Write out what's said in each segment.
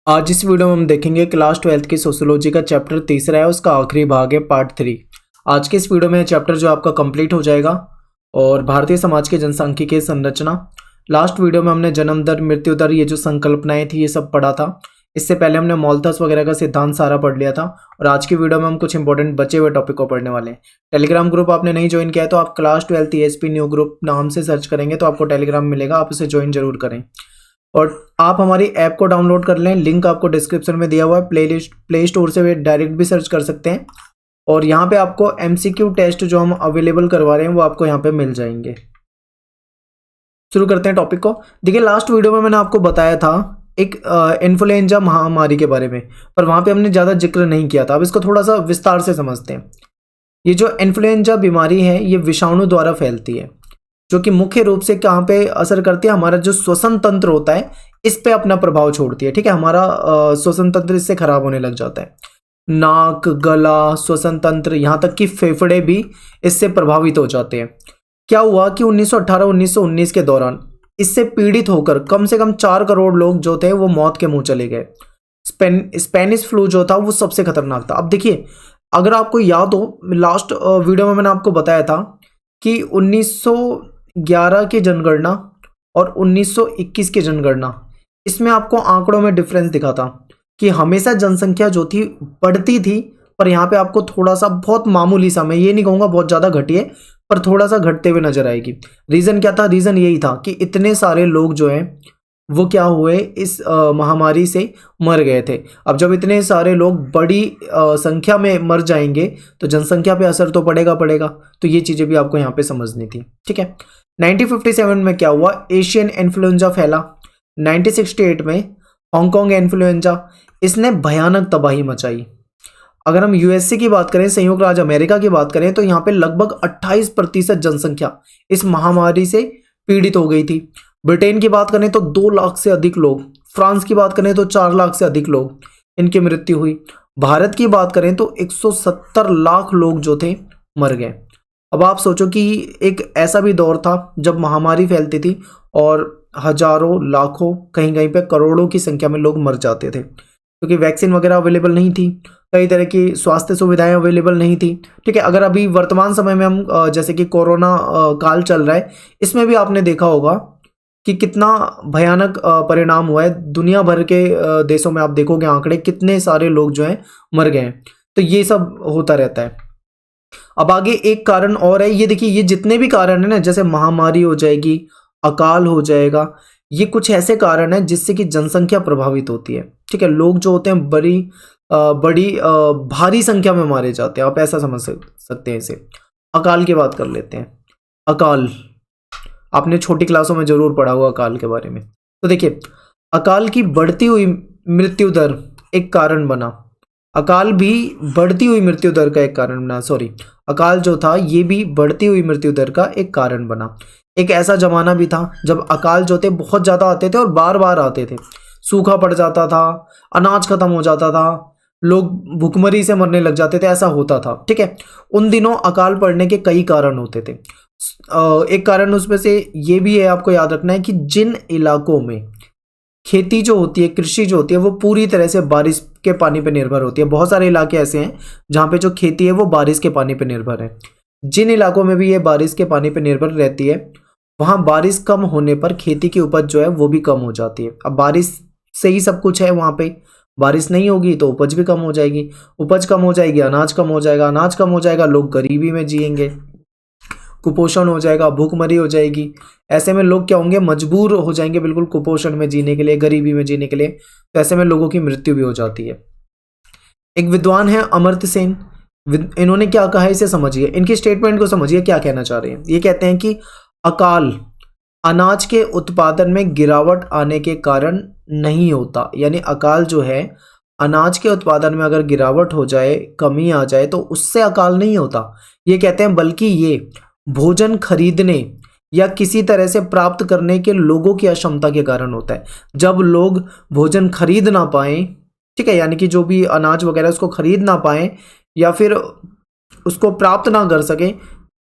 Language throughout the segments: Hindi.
आज इस वीडियो में हम देखेंगे क्लास 12th की सोशियोलॉजी का चैप्टर तीसरा है, उसका आखिरी भाग है पार्ट 3। आज के इस वीडियो में चैप्टर जो आपका कंप्लीट हो जाएगा और भारतीय समाज के जनसांख्यिकीय संरचना। लास्ट वीडियो में हमने जन्म दर, मृत्यु दर, ये जो संकल्पनाएं थी ये सब पढ़ा था। इससे पहले हमने मॉल्थस वगैरह का सिद्धांत सारा पढ़ लिया था और आज की वीडियो में हम कुछ इंपॉर्टेंट बचे हुए टॉपिक को पढ़ने वाले हैं। टेलीग्राम ग्रुप आपने नहीं ज्वाइन किया है तो आप class 12th ESP new group नाम से सर्च करेंगे तो आपको टेलीग्राम मिलेगा, आप उसे ज्वाइन जरूर करें। और आप हमारी ऐप को डाउनलोड कर लें, लिंक आपको डिस्क्रिप्शन में दिया हुआ है। प्ले स्टोर से डायरेक्ट भी सर्च कर सकते हैं और यहाँ पे आपको MCQ टेस्ट जो हम अवेलेबल करवा रहे हैं वो आपको यहाँ पे मिल जाएंगे। शुरू करते हैं टॉपिक को। देखिए, लास्ट वीडियो में मैंने आपको बताया था एक इन्फ्लुएंजा महामारी के बारे में, पर वहाँ पे हमने ज़्यादा जिक्र नहीं किया था। अब इसको थोड़ा सा विस्तार से समझते हैं। ये जो इन्फ्लुएंजा बीमारी है ये विषाणु द्वारा फैलती है, जो कि मुख्य रूप से कहाँ पे असर करती है, हमारा जो श्वसन तंत्र होता है इस पे अपना प्रभाव छोड़ती है। ठीक है, हमारा श्वसन तंत्र इससे खराब होने लग जाता है। नाक, गला, श्वसन तंत्र, यहाँ तक कि फेफड़े भी इससे प्रभावित हो जाते हैं। क्या हुआ कि 1918-1919 के दौरान इससे पीड़ित होकर कम से कम 4 करोड़ लोग जो थे वो मौत के मुंह चले गए। स्पेनिश फ्लू जो था वो सबसे खतरनाक था। अब देखिए, अगर आपको याद हो, लास्ट वीडियो में मैंने आपको बताया था कि 1911 की जनगणना और 1921 की जनगणना, इसमें आपको आंकड़ों में डिफरेंस दिखा था कि हमेशा जनसंख्या जो थी बढ़ती थी, पर यहाँ पे आपको थोड़ा सा, बहुत मामूली सा, मैं ये नहीं कहूँगा बहुत ज़्यादा घटी है, पर थोड़ा सा घटते हुए नजर आएगी। रीज़न क्या था? रीज़न यही था कि इतने सारे लोग जो हैं वो क्या हुए, इस महामारी से मर गए थे। अब जब इतने सारे लोग बड़ी संख्या में मर जाएंगे तो जनसंख्या पे असर तो पड़ेगा। तो ये चीज़ें भी आपको यहाँ पे समझनी थी। ठीक है, 1957 में क्या हुआ, एशियन इन्फ्लुएंजा फैला। 1968 में हांगकांग इन्फ्लुएंजा, इसने भयानक तबाही मचाई। अगर हम यूएसए की बात करें, संयुक्त राज्य अमेरिका की बात करें, तो यहाँ पे लगभग 28% जनसंख्या इस महामारी से पीड़ित हो गई थी। ब्रिटेन की बात करें तो 2 लाख से अधिक लोग, फ्रांस की बात करें तो 4 लाख से अधिक लोग, इनकी मृत्यु हुई। भारत की बात करें तो 170 लाख लोग जो थे मर गए। अब आप सोचो कि एक ऐसा भी दौर था जब महामारी फैलती थी और हजारों, लाखों, कहीं कहीं पे करोड़ों की संख्या में लोग मर जाते थे, क्योंकि वैक्सीन वगैरह अवेलेबल नहीं थी, कई तरह की स्वास्थ्य सुविधाएं अवेलेबल नहीं थी। ठीक है, अगर अभी वर्तमान समय में हम जैसे कि कोरोना काल चल रहा है, इसमें भी आपने देखा होगा कि कितना भयानक परिणाम हुआ है। दुनिया भर के देशों में आप देखोगे आंकड़े, कितने सारे लोग जो हैं मर गए हैं। तो ये सब होता रहता है। अब आगे एक कारण और है, ये देखिए, ये जितने भी कारण है ना, जैसे महामारी हो जाएगी, अकाल हो जाएगा, ये कुछ ऐसे कारण हैं जिससे कि जनसंख्या प्रभावित होती है। ठीक है, लोग जो होते हैं बड़ी भारी संख्या में मारे जाते हैं, आप ऐसा समझ सकते हैं इसे। अकाल की बात कर लेते हैं। अकाल आपने छोटी क्लासों में जरूर पढ़ा होगा अकाल के बारे में। तो देखिए, अकाल की बढ़ती हुई मृत्यु दर एक कारण बना। अकाल भी बढ़ती हुई मृत्यु दर का एक कारण बना, सॉरी, अकाल जो था ये भी बढ़ती हुई मृत्यु दर का एक कारण बना। एक ऐसा जमाना भी था जब अकाल जो थे बहुत ज़्यादा आते थे और बार बार आते थे। सूखा पड़ जाता था, अनाज खत्म हो जाता था, लोग भुखमरी से मरने लग जाते थे, ऐसा होता था। ठीक है, उन दिनों अकाल पड़ने के कई कारण होते थे। एक कारण उसमें से ये भी है, आपको याद रखना है कि जिन इलाकों में खेती जो होती है, कृषि जो होती है, वो पूरी तरह से बारिश के पानी पर निर्भर होती है। बहुत सारे इलाके ऐसे हैं जहाँ पे जो खेती है वो बारिश के पानी पर निर्भर है। जिन इलाकों में भी ये बारिश के पानी पर निर्भर रहती है, वहाँ बारिश कम होने पर खेती की उपज जो है वो भी कम हो जाती है। अब बारिश से ही सब कुछ है, वहाँ पे बारिश नहीं होगी तो उपज भी कम हो जाएगी, उपज कम हो जाएगी, अनाज कम हो जाएगा, अनाज कम हो जाएगा, लोग गरीबी में जिएंगे, कुपोषण हो जाएगा, भूखमरी हो जाएगी। ऐसे में लोग क्या होंगे, मजबूर हो जाएंगे बिल्कुल कुपोषण में जीने के लिए, गरीबी में जीने के लिए। तो ऐसे में लोगों की मृत्यु भी हो जाती है। एक विद्वान है अमर्त्य सेन, इन्होंने क्या कहा है इसे समझिए, इनकी स्टेटमेंट को समझिए, क्या कहना चाह रहे हैं। ये कहते हैं कि अकाल अनाज के उत्पादन में गिरावट आने के कारण नहीं होता। यानी अकाल जो है, अनाज के उत्पादन में अगर गिरावट हो जाए, कमी आ जाए, तो उससे अकाल नहीं होता। ये कहते हैं बल्कि ये भोजन खरीदने या किसी तरह से प्राप्त करने के लोगों की अक्षमता के कारण होता है। जब लोग भोजन खरीद ना पाए, ठीक है, यानी कि जो भी अनाज वगैरह उसको खरीद ना पाए या फिर उसको प्राप्त ना कर सके,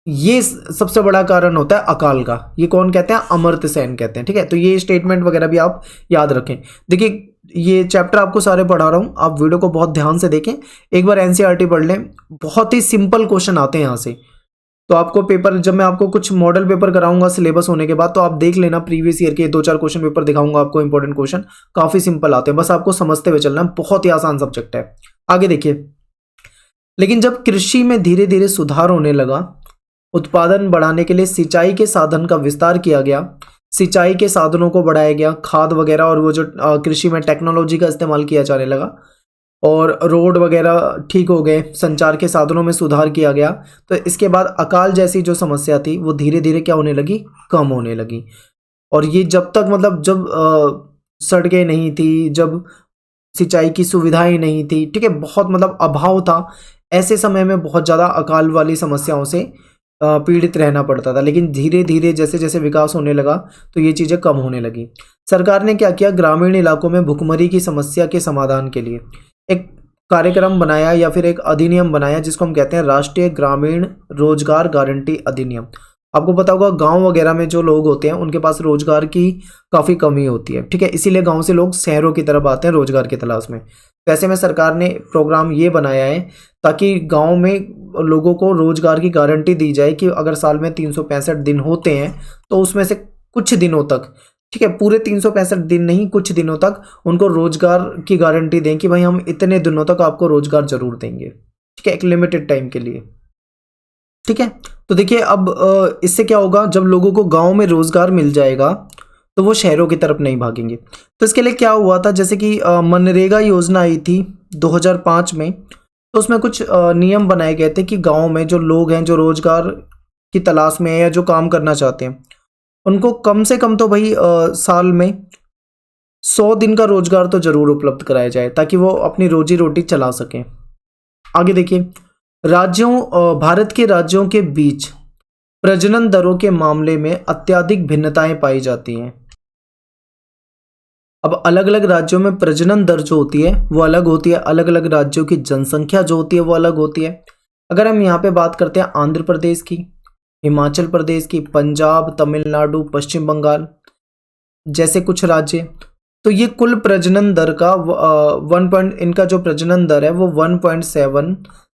ये सबसे बड़ा कारण होता है अकाल का। ये कौन कहते हैं? अमर्त्य सेन कहते हैं। ठीक है, तो ये स्टेटमेंट वगैरह भी आप याद रखें। देखिए ये चैप्टर आपको सारे पढ़ा रहा हूँ, आप वीडियो को बहुत ध्यान से देखें, एक बार एनसीईआरटी पढ़ लें, बहुत ही सिंपल क्वेश्चन आते हैं यहाँ से। तो आपको पेपर, जब मैं आपको कुछ मॉडल पेपर कराऊंगा सिलेबस होने के बाद, तो आप देख लेना प्रीवियस ईयर के 2-4 क्वेश्चन पेपर दिखाऊंगा आपको, इंपॉर्टेंट क्वेश्चन काफी सिंपल आते हैं, बस आपको समझते हुए चलना, बहुत ही आसान सब्जेक्ट है। आगे देखिए, लेकिन जब कृषि में धीरे धीरे सुधार होने लगा, उत्पादन बढ़ाने के लिए सिंचाई के साधन का विस्तार किया गया, सिंचाई के साधनों को बढ़ाया गया, खाद वगैरह और वो जो कृषि में टेक्नोलॉजी का इस्तेमाल किया जाने लगा, और रोड वगैरह ठीक हो गए, संचार के साधनों में सुधार किया गया, तो इसके बाद अकाल जैसी जो समस्या थी वो धीरे धीरे क्या होने लगी? कम होने लगी। और ये जब तक मतलब जब सड़कें नहीं थी, जब सिंचाई की सुविधाएं नहीं थी, ठीक है, बहुत मतलब अभाव था, ऐसे समय में बहुत ज़्यादा अकाल वाली समस्याओं से पीड़ित रहना पड़ता था। लेकिन धीरे धीरे जैसे जैसे विकास होने लगा तो ये चीज़ें कम होने लगी। सरकार ने क्या किया? ग्रामीण इलाकों में भुखमरी की समस्या के समाधान के लिए एक कार्यक्रम बनाया या फिर एक अधिनियम बनाया, जिसको हम कहते हैं राष्ट्रीय ग्रामीण रोजगार गारंटी अधिनियम। आपको पता होगा गांव वगैरह में जो लोग होते हैं उनके पास रोजगार की काफ़ी कमी होती है, ठीक है, इसीलिए गांव से लोग शहरों की तरफ आते हैं रोजगार की तलाश में। तो ऐसे में सरकार ने प्रोग्राम ये बनाया है ताकि गांव में लोगों को रोजगार की गारंटी दी जाए कि अगर साल में 365 दिन होते हैं तो उसमें से कुछ दिनों तक, ठीक है, पूरे 365 दिन नहीं, कुछ दिनों तक उनको रोजगार की गारंटी दें कि भाई हम इतने दिनों तक आपको रोजगार जरूर देंगे, ठीक है, एक लिमिटेड टाइम के लिए। ठीक है, तो देखिए अब इससे क्या होगा? जब लोगों को गांव में रोजगार मिल जाएगा तो वो शहरों की तरफ नहीं भागेंगे। तो इसके लिए क्या हुआ था? जैसे कि मनरेगा योजना आई थी 2005 में, तो उसमें कुछ नियम बनाए गए थे कि गांव में जो लोग हैं जो रोजगार की तलाश में है या जो काम करना चाहते हैं, उनको कम से कम तो भाई साल में 100 दिन का रोजगार तो जरूर उपलब्ध कराया जाए ताकि वो अपनी रोजी रोटी चला सकें। आगे देखिए, भारत के राज्यों के बीच प्रजनन दरों के मामले में अत्यधिक भिन्नताएं पाई जाती हैं। अब अलग अलग राज्यों में प्रजनन दर जो होती है वो अलग होती है, अलग अलग राज्यों की जनसंख्या जो होती है वो अलग होती है। अगर हम यहाँ पे बात करते हैं आंध्र प्रदेश की, हिमाचल प्रदेश की, पंजाब, तमिलनाडु, पश्चिम बंगाल जैसे कुछ राज्य, तो ये कुल प्रजनन दर का इनका जो प्रजनन दर है वो 1.7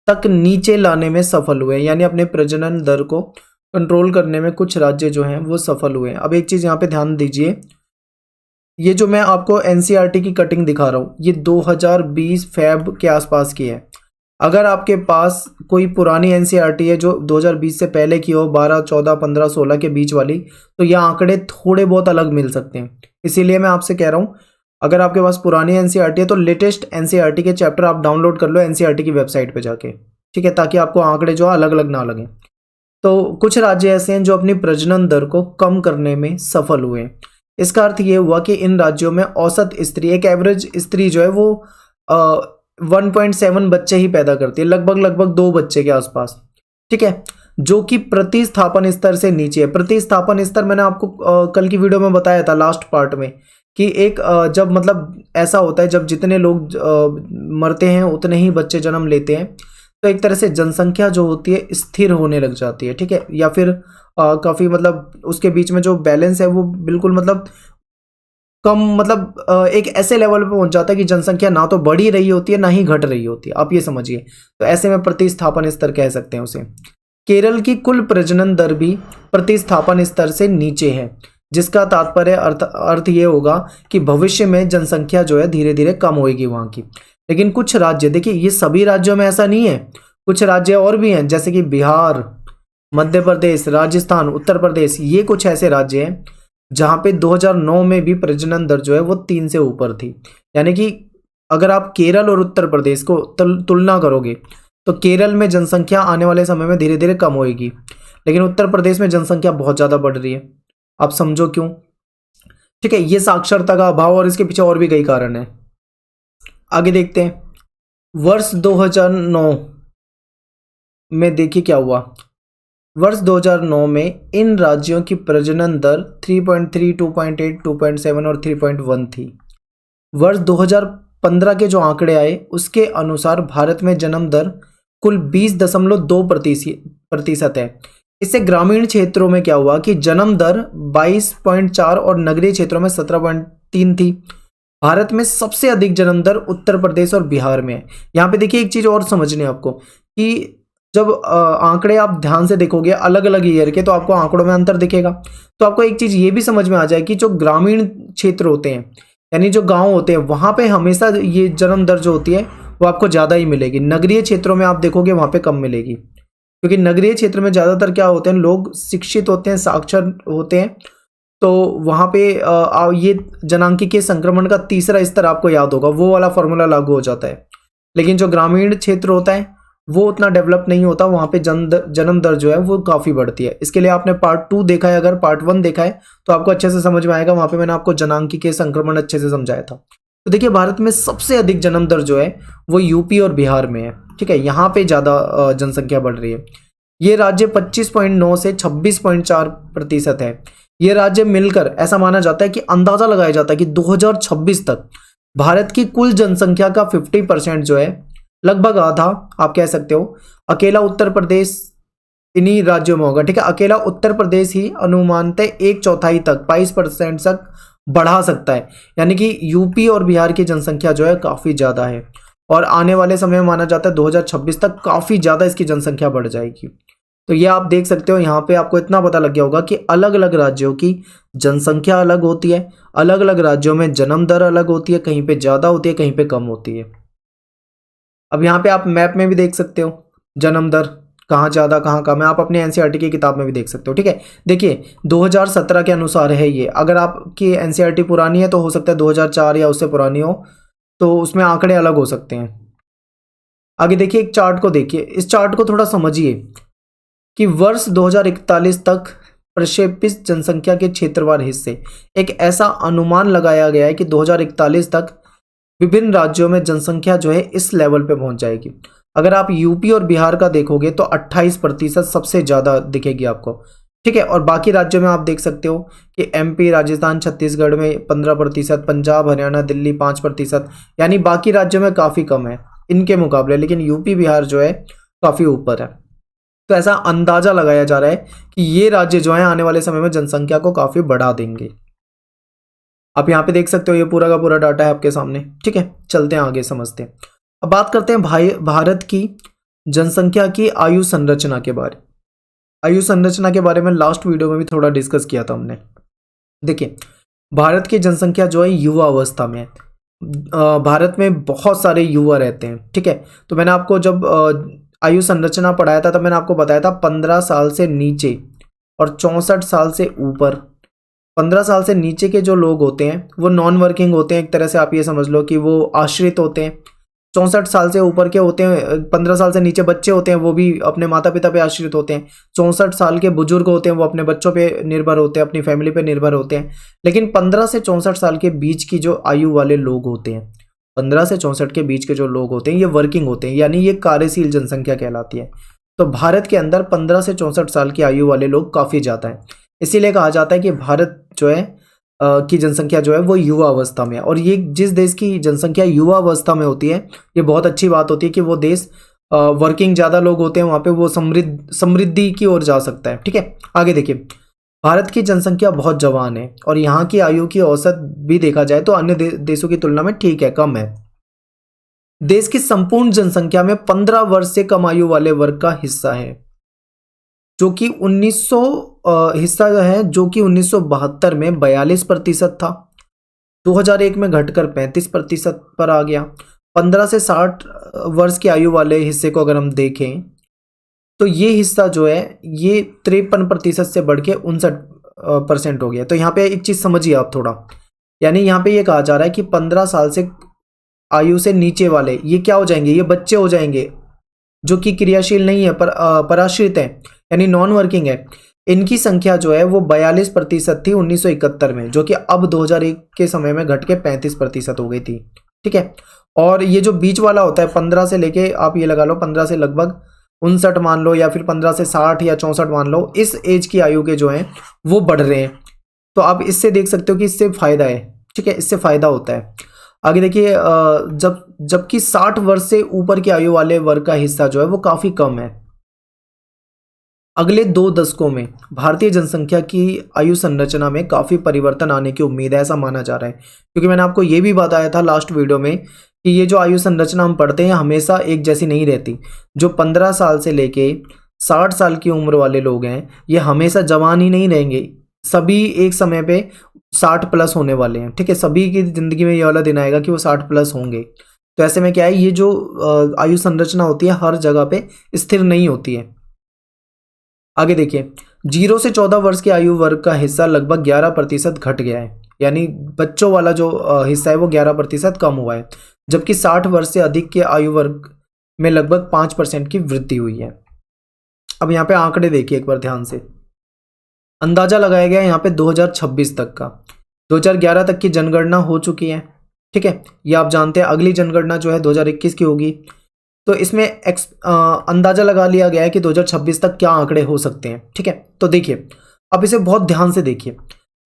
तक नीचे लाने में सफल हुए, यानी अपने प्रजनन दर को कंट्रोल करने में कुछ राज्य जो हैं वो सफल हुए। अब एक चीज़ यहाँ पे ध्यान दीजिए, ये जो मैं आपको एनसीईआरटी की कटिंग दिखा रहा हूँ ये 2020 फेब के आसपास की है। अगर आपके पास कोई पुरानी एनसीईआरटी है जो 2020 से पहले की हो, 12, 14, 15, 16 के बीच वाली, तो यह आंकड़े थोड़े बहुत अलग मिल सकते हैं। इसीलिए मैं आपसे कह रहा हूँ, अगर आपके पास पुरानी एनसीईआरटी है तो लेटेस्ट एनसीईआरटी के चैप्टर आप डाउनलोड कर लो एनसीईआरटी की वेबसाइट पे जाके, ठीक है, ताकि आपको आंकड़े जो अलग अलग ना लगे। तो कुछ राज्य ऐसे हैं जो अपनी प्रजनन दर को कम करने में सफल हुए हैं। इसका अर्थ ये हुआ कि इन राज्यों में औसत स्त्री, एक एवरेज स्त्री जो है वो 1.7 बच्चे ही पैदा करती है, लगभग 2 बच्चे के आसपास, ठीक है, जो कि प्रतिस्थापन स्तर से नीचे है। प्रतिस्थापन स्तर मैंने आपको कल की वीडियो में बताया था लास्ट पार्ट में कि एक जब मतलब ऐसा होता है जब जितने लोग मरते हैं उतने ही बच्चे जन्म लेते हैं, तो एक तरह से जनसंख्या जो होती है स्थिर होने लग जाती है, ठीक है, या फिर काफ़ी मतलब उसके बीच में जो बैलेंस है वो बिल्कुल मतलब कम, मतलब एक ऐसे लेवल पे पहुंच जाता है कि जनसंख्या ना तो बढ़ ही रही होती है ना ही घट रही होती है, आप ये समझिए। तो ऐसे में प्रतिस्थापन स्तर कह सकते हैं उसे। केरल की कुल प्रजनन दर भी प्रतिस्थापन स्तर से नीचे है, जिसका तात्पर्य अर्थ ये होगा कि भविष्य में जनसंख्या जो है धीरे धीरे कम होगी वहाँ की। लेकिन कुछ राज्य, देखिए ये सभी राज्यों में ऐसा नहीं है, कुछ राज्य और भी हैं जैसे कि बिहार, मध्य प्रदेश, राजस्थान, उत्तर प्रदेश, ये कुछ ऐसे राज्य हैं जहाँ पे 2009 में भी प्रजनन दर जो है वो 3 से ऊपर थी। यानी कि अगर आप केरल और उत्तर प्रदेश को तुलना करोगे तो केरल में जनसंख्या आने वाले समय में धीरे धीरे कम होगी, लेकिन उत्तर प्रदेश में जनसंख्या बहुत ज़्यादा बढ़ रही है। आप समझो क्यों, ठीक है, ये साक्षरता का अभाव और इसके पीछे और भी कई कारण है। आगे देखते हैं, वर्ष 2009 में देखिए क्या हुआ। वर्ष 2009 में इन राज्यों की प्रजनन दर 3.3, 2.8, 2.7 और 3.1 थी। वर्ष 2015 के जो आंकड़े आए उसके अनुसार भारत में जन्म दर कुल 20.2% है, इससे ग्रामीण क्षेत्रों में क्या हुआ कि जन्म दर 22.4 और नगरीय क्षेत्रों में 17.3 थी। भारत में सबसे अधिक जन्म दर उत्तर प्रदेश और बिहार में है। यहाँ पे देखिए एक चीज और समझनी है आपको कि जब आंकड़े आप ध्यान से देखोगे अलग अलग ईयर के, तो आपको आंकड़ों में अंतर दिखेगा। तो आपको एक चीज ये भी समझ में आ जाए कि जो ग्रामीण क्षेत्र होते हैं, यानी जो गांव होते हैं, वहां पे हमेशा ये जन्म दर जो होती है वो आपको ज़्यादा ही मिलेगी। नगरीय क्षेत्रों में आप देखोगे वहां पे कम मिलेगी, क्योंकि नगरीय क्षेत्र में ज़्यादातर क्या होते हैं, लोग शिक्षित होते हैं, साक्षर होते हैं। तो वहाँ पे ये जनांकीय संक्रमण का तीसरा स्तर आपको याद होगा, वो वाला फॉर्मूला लागू हो जाता है। लेकिन जो ग्रामीण क्षेत्र होता है वो उतना डेवलप नहीं होता, वहाँ पे जन्म दर जो है वो काफ़ी बढ़ती है। इसके लिए आपने पार्ट 2 देखा है, अगर पार्ट 1 देखा है तो आपको अच्छे से समझ में आएगा। वहाँ पे मैंने आपको जनांकीय संक्रमण अच्छे से समझाया था। तो देखिए भारत में सबसे अधिक जन्म दर जो है वो यूपी और बिहार में है। ठीक है, यहाँ पे ज़्यादा जनसंख्या बढ़ रही है। ये राज्य 25.9 से 26.4% है। ये राज्य मिलकर ऐसा माना जाता है कि अंदाजा लगाया जाता है कि 2026 तक भारत की कुल जनसंख्या का 50% जो है, लगभग आधा आप कह सकते हो, अकेला उत्तर प्रदेश इन्हीं राज्यों में होगा। ठीक है, अकेला उत्तर प्रदेश ही अनुमानतः 1/4 तक 22% तक बढ़ा सकता है। यानी कि यूपी और बिहार की जनसंख्या जो है काफ़ी ज़्यादा है, और आने वाले समय में माना जाता है 2026 तक काफ़ी ज़्यादा इसकी जनसंख्या बढ़ जाएगी। तो ये आप देख सकते हो, यहाँ पे आपको इतना पता लग गया होगा कि अलग अलग राज्यों की जनसंख्या अलग होती है, अलग अलग राज्यों में जन्म दर अलग होती है, कहीं पे ज़्यादा होती है, कहीं पे कम होती है। अब यहाँ पे आप मैप में भी देख सकते हो जन्म दर कहाँ ज़्यादा कहाँ कम है, आप अपने एनसीईआरटी की किताब में भी देख सकते हो। ठीक है, देखिए 2017 के अनुसार है ये। अगर आपकी एनसीईआरटी पुरानी है तो हो सकता है 2004 या उससे पुरानी हो, तो उसमें आंकड़े अलग हो सकते हैं। आगे देखिए, एक चार्ट को देखिए, इस चार्ट को थोड़ा समझिए कि वर्ष 2041 तक प्रक्षेपित जनसंख्या के क्षेत्रवार हिस्से, एक ऐसा अनुमान लगाया गया है कि 2041 तक विभिन्न राज्यों में जनसंख्या जो है इस लेवल पे पहुंच जाएगी। अगर आप यूपी और बिहार का देखोगे तो 28% सबसे ज़्यादा दिखेगी आपको। ठीक है, और बाकी राज्यों में आप देख सकते हो कि एमपी, राजस्थान, छत्तीसगढ़ में 15%, पंजाब, हरियाणा, दिल्ली 5%, यानी बाकी राज्यों में काफ़ी कम है इनके मुकाबले, लेकिन यूपी बिहार जो है काफ़ी ऊपर है। तो ऐसा अंदाजा लगाया जा रहा है कि ये राज्य जो है आने वाले समय में जनसंख्या को काफ़ी बढ़ा देंगे। आप यहाँ पे देख सकते हो, ये पूरा का पूरा डाटा है आपके सामने। ठीक है, चलते हैं आगे, समझते हैं। अब बात करते हैं भारत की जनसंख्या की आयु संरचना के बारे। आयु संरचना के बारे में लास्ट वीडियो में भी थोड़ा डिस्कस किया था हमने। देखिए, भारत की जनसंख्या जो है युवा अवस्था में है। भारत में बहुत सारे युवा रहते हैं। ठीक है, तो मैंने आपको जब आयु संरचना पढ़ाया था तब मैंने आपको बताया था 15 साल से नीचे और 64 साल से ऊपर। 15 साल से नीचे के जो लोग होते हैं वो नॉन वर्किंग होते हैं, एक तरह से आप ये समझ लो कि वो आश्रित होते हैं। 64 साल से ऊपर के होते हैं, 15 साल से नीचे बच्चे होते हैं, वो भी अपने माता पिता पे आश्रित होते हैं। 64 साल के बुजुर्ग होते हैं, वो अपने बच्चों पे निर्भर होते हैं, अपनी फैमिली पे निर्भर होते हैं। लेकिन 15 से 64 साल के बीच की जो आयु वाले लोग होते हैं, 15 से 64 के बीच के जो लोग होते हैं ये वर्किंग होते हैं, यानी ये कार्यशील जनसंख्या कहलाती है। तो भारत के अंदर 15 से 64 साल की आयु वाले लोग काफ़ी ज़्यादा हैं। इसीलिए कहा जाता है कि भारत जो है की जनसंख्या जो है वो युवा अवस्था में है। और ये जिस देश की जनसंख्या युवा अवस्था में होती है, ये बहुत अच्छी बात होती है कि वो देश वर्किंग ज़्यादा लोग होते हैं, वहाँ पे वो समृद्धि की ओर जा सकता है। ठीक है, आगे देखिए, भारत की जनसंख्या बहुत जवान है और यहाँ की आयु की औसत भी देखा जाए तो अन्य देशों की तुलना में ठीक है, कम है। देश की संपूर्ण जनसंख्या में 15 वर्ष से कम आयु वाले वर्ग का हिस्सा है, जो कि 1900 हिस्सा जो है, जो कि 1972 में 42% था, 2001 में घटकर 35% पर आ गया। 15 से 60 वर्ष की आयु वाले हिस्से को अगर हम देखें तो ये हिस्सा जो है ये 53% से बढ़ के 59% हो गया। तो यहाँ पे एक चीज़ समझिए आप थोड़ा, यानी यहाँ पे ये कहा जा रहा है कि 15 साल से आयु से नीचे वाले ये क्या हो जाएंगे, ये बच्चे हो जाएंगे जो कि क्रियाशील नहीं है, पर पराश्रित है, यानी नॉन वर्किंग है। इनकी संख्या जो है वो 42% थी 1971 में, जो कि अब 2001 के समय में घट के 35% हो गई थी। ठीक है, और ये जो बीच वाला होता है 15 से लेके आप ये लगा लो 15 से लगभग 59 मान लो, या फिर 15 से 60 या 64 मान लो, इस एज की आयु के जो हैं वो बढ़ रहे हैं। तो आप इससे देख सकते हो कि इससे फायदा है। ठीक है, इससे फायदा होता है। आगे देखिए, जबकि 60 वर्ष से ऊपर की आयु वाले वर्ग का हिस्सा जो है वो काफ़ी कम है। अगले 2 दशकों में भारतीय जनसंख्या की आयु संरचना में काफ़ी परिवर्तन आने की उम्मीद है, ऐसा माना जा रहा है। क्योंकि मैंने आपको ये भी बताया था लास्ट वीडियो में कि ये जो आयु संरचना हम पढ़ते हैं हमेशा एक जैसी नहीं रहती। जो 15 साल से लेके 60 साल की उम्र वाले लोग हैं ये हमेशा जवान ही नहीं रहेंगे, सभी एक समय पे 60 प्लस होने वाले हैं। ठीक है, सभी की ज़िंदगी में ये वाला दिन आएगा कि वो 60 प्लस होंगे। तो ऐसे में क्या है, ये जो आयु संरचना होती है हर जगह पे स्थिर नहीं होती है। आगे देखिए, 0 से 14 वर्ष के आयु वर्ग का हिस्सा लगभग 11% घट गया है, यानी बच्चों वाला जो हिस्सा है वो 11% कम हुआ है। जबकि 60 वर्ष से अधिक के आयु वर्ग में लगभग 5% की वृद्धि हुई है। अब यहाँ पे आंकड़े देखिए एक बार ध्यान से। अंदाजा लगाया गया है यहाँ पे 2026 तक का। 2011 तक की जनगणना हो चुकी है। ठीक है, ये आप जानते हैं। अगली जनगणना जो है 2021 की होगी। तो इसमें अंदाजा लगा लिया गया है कि 2026 तक क्या आंकड़े हो सकते हैं। ठीक है, तो देखिए अब इसे बहुत ध्यान से देखिए।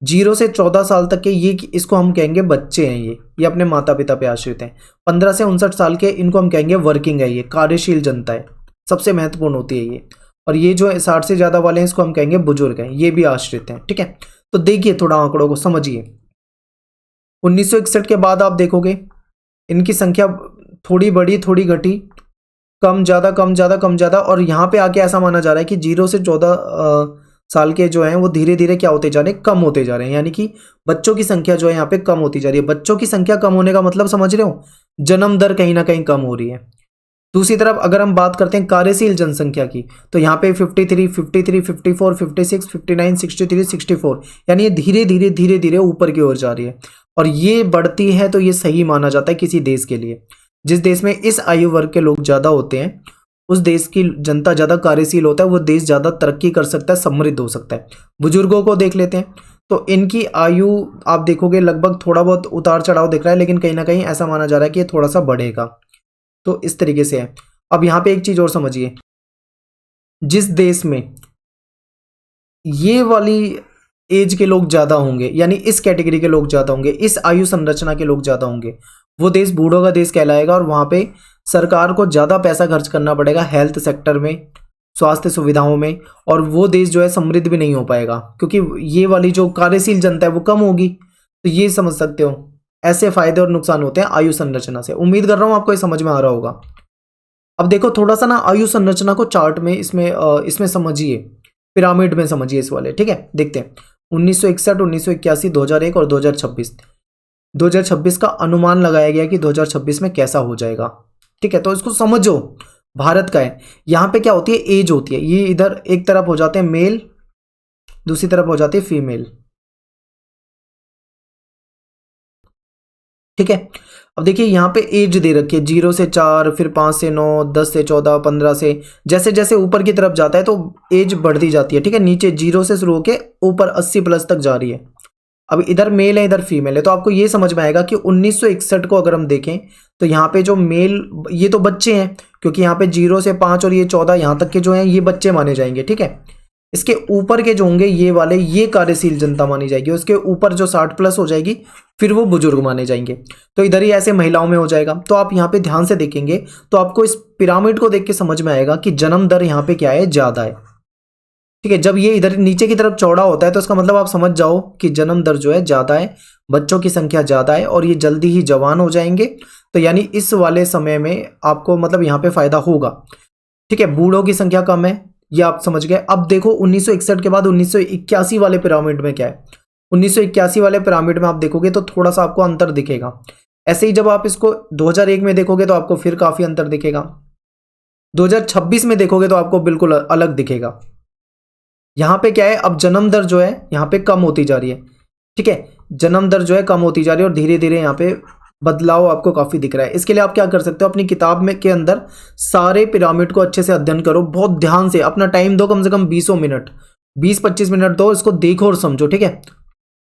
0 से 14 साल तक के ये, इसको हम कहेंगे बच्चे हैं, ये अपने माता पिता पे आश्रित हैं। 15 से 59 साल के, इनको हम कहेंगे वर्किंग है, ये कार्यशील जनता है, सबसे महत्वपूर्ण होती है ये। और ये जो 60 से ज़्यादा वाले हैं इसको हम कहेंगे बुजुर्ग हैं, ये भी आश्रित हैं। ठीक है, तो देखिए थोड़ा आंकड़ों को समझिए। 1961 के बाद आप देखोगे इनकी संख्या थोड़ी बढ़ी थोड़ी घटी, कम ज़्यादा कम ज़्यादा कम ज़्यादा, और यहाँ पे आके ऐसा माना जा रहा है कि 0 से 14 साल के जो हैं वो धीरे धीरे क्या होते जा रहे हैं, कम होते जा रहे हैं। यानी कि बच्चों की संख्या जो है यहाँ पे कम होती जा रही है। बच्चों की संख्या कम होने का मतलब समझ रहे हो, जन्म दर कहीं ना कहीं कम हो रही है। दूसरी तरफ अगर हम बात करते हैं कार्यशील जनसंख्या की, तो यहाँ पे 53, 54, 56, 59, 63, 64, यानी ये धीरे धीरे ऊपर की ओर जा रही है। और ये बढ़ती है तो ये सही माना जाता है किसी देश के लिए। जिस देश में इस आयु वर्ग के लोग ज़्यादा होते हैं, उस देश की जनता ज़्यादा कार्यशील होता है, वो देश ज़्यादा तरक्की कर सकता है, समृद्ध हो सकता है। बुजुर्गों को देख लेते हैं, तो इनकी आयु आप देखोगे लगभग थोड़ा बहुत उतार चढ़ाव दिख रहा है, लेकिन कहीं ना कहीं ऐसा माना जा रहा है कि ये थोड़ा सा बढ़ेगा। तो इस तरीके से है। अब यहाँ पे एक चीज़ और समझिए, जिस देश में ये वाली एज के लोग ज़्यादा होंगे, यानी इस कैटेगरी के लोग ज़्यादा होंगे, इस आयु संरचना के लोग ज़्यादा होंगे, वो देश बूढ़ों का देश कहलाएगा। और वहाँ पे सरकार को ज़्यादा पैसा खर्च करना पड़ेगा हेल्थ सेक्टर में, स्वास्थ्य सुविधाओं में, और वो देश जो है समृद्ध भी नहीं हो पाएगा, क्योंकि ये वाली जो कार्यशील जनता है वो कम होगी। तो ये समझ सकते हो, ऐसे फायदे और नुकसान होते हैं आयु संरचना से। उम्मीद कर रहा हूँ आपको ये समझ में आ रहा होगा। अब देखो थोड़ा सा ना आयु संरचना को चार्ट में इसमें समझिए, पिरामिड में समझिए इस वाले। ठीक है, देखते हैं 1961, 1981, 2001 और 2026। 2026 का अनुमान लगाया गया कि 2026 में कैसा हो जाएगा। ठीक है, तो इसको समझो, भारत का है। यहाँ पे क्या होती है, एज होती है, ये इधर एक तरफ हो जाते हैं मेल, दूसरी तरफ हो जाती है फीमेल। ठीक है, अब देखिए यहाँ पे एज दे रखी है 0 से 4, फिर 5 से 9, 10 से 14, 15 से, जैसे जैसे ऊपर की तरफ जाता है तो एज बढ़ती जाती है। ठीक है, नीचे 0 से शुरू होकर ऊपर 80 प्लस तक जा रही है। अब इधर मेल है इधर फीमेल है, तो आपको ये समझ में आएगा कि 1961 को अगर हम देखें तो यहाँ पे जो मेल, ये तो बच्चे हैं, क्योंकि यहाँ पे 0 से 5 और ये 14 यहाँ तक के जो हैं ये बच्चे माने जाएंगे। ठीक है, इसके ऊपर के जो होंगे ये वाले, ये कार्यशील जनता मानी जाएगी। उसके ऊपर जो 60 प्लस हो जाएगी फिर वो बुजुर्ग माने जाएंगे। तो इधर ही ऐसे महिलाओं में हो जाएगा। तो आप यहाँ पे ध्यान से देखेंगे तो आपको इस पिरामिड को देख के समझ में आएगा कि जन्म दर यहाँ पे क्या है, ज़्यादा है। ठीक है, जब ये इधर नीचे की तरफ चौड़ा होता है तो इसका मतलब आप समझ जाओ कि जन्म दर जो है ज़्यादा है, बच्चों की संख्या ज़्यादा है और ये जल्दी ही जवान हो जाएंगे। तो यानी इस वाले समय में आपको मतलब यहाँ पे फायदा होगा। ठीक है, बूढ़ों की संख्या कम है, ये आप समझ गए। अब देखो 1961 के बाद 1981 वाले पिरामिड में क्या है। 1981 वाले पिरामिड में आप देखोगे तो थोड़ा सा आपको अंतर दिखेगा। ऐसे ही जब आप इसको 2001 में देखोगे तो आपको फिर काफ़ी अंतर दिखेगा। 2026 में देखोगे तो आपको बिल्कुल अलग दिखेगा। यहाँ पे क्या है, अब जन्म दर जो है यहाँ पे कम होती जा रही है। ठीक है, जन्म दर जो है कम होती जा रही है और धीरे धीरे यहाँ पे बदलाव आपको काफ़ी दिख रहा है। इसके लिए आप क्या कर सकते हो, अपनी किताब में के अंदर सारे पिरामिड को अच्छे से अध्ययन करो, बहुत ध्यान से अपना टाइम दो, कम से कम 20 मिनट, 20-25 मिनट दो, इसको देखो और समझो। ठीक है,